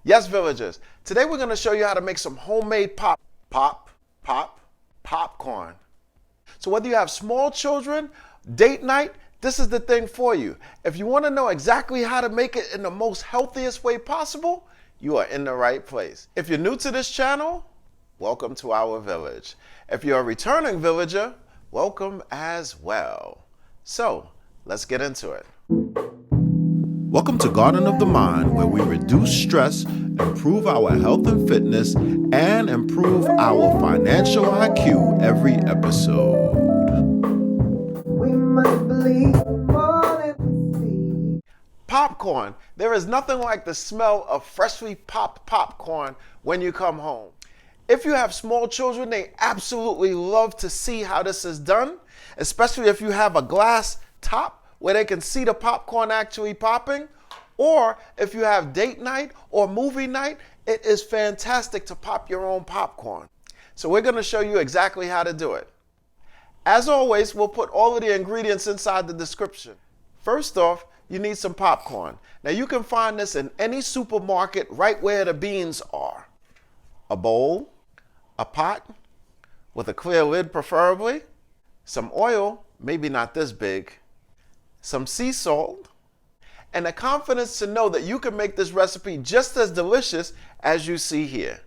Yes, villagers, today we're going to show you how to make some homemade popcorn. So whether you have small children, date night, this is the thing for you. If you want to know exactly how to make it in the most healthiest way possible, you are in the right place. If you're new to this channel, welcome to our village. If you're a returning villager, welcome as well. So let's get into it. Welcome to Garden of the Mind, where we reduce stress, improve our health and fitness, and improve our financial IQ every episode. We must believe more than we see. Popcorn. There is nothing like the smell of freshly popped popcorn when you come home. If you have small children, they absolutely love to see how this is done, especially if you have a glass top where they can see the popcorn actually popping, or if you have date night or movie night, it is fantastic to pop your own popcorn. So we're going to show you exactly how to do it. As always, we'll put all of the ingredients inside the description. First off, you need some popcorn. Now you can find this in any supermarket right where the beans are. A bowl, a pot with a clear lid preferably, some oil, maybe not this big, some sea salt, and the confidence to know that you can make this recipe just as delicious as you see here.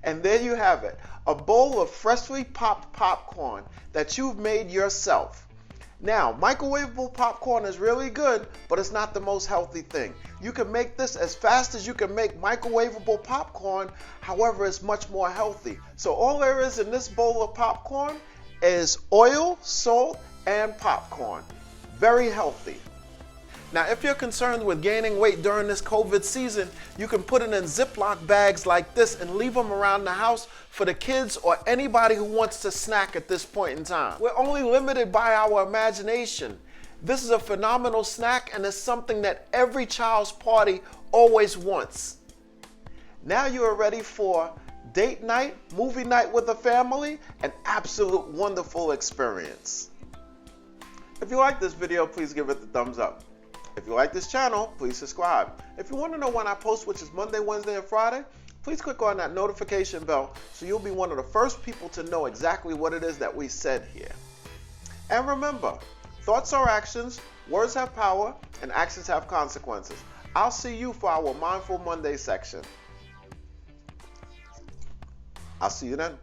And there you have it, a bowl of freshly popped popcorn that you've made yourself. Now, microwavable popcorn is really good, but it's not the most healthy thing. You can make this as fast as you can make microwavable popcorn, however, it's much more healthy. So all there is in this bowl of popcorn is oil, salt, and popcorn. Very healthy. Now, if you're concerned with gaining weight during this COVID season, you can put it in Ziploc bags like this and leave them around the house for the kids or anybody who wants to snack at this point in time. We're only limited by our imagination. This is a phenomenal snack and it's something that every child's party always wants. Now you are ready for date night, movie night with the family, an absolute wonderful experience. If you like this video, please give it the thumbs up. If you like this channel, please subscribe. If you want to know when I post, which is Monday, Wednesday, and Friday, please click on that notification bell so you'll be one of the first people to know exactly what it is that we said here. And remember, thoughts are actions, words have power, and actions have consequences. I'll see you for our Mindful Monday section. I'll see you then.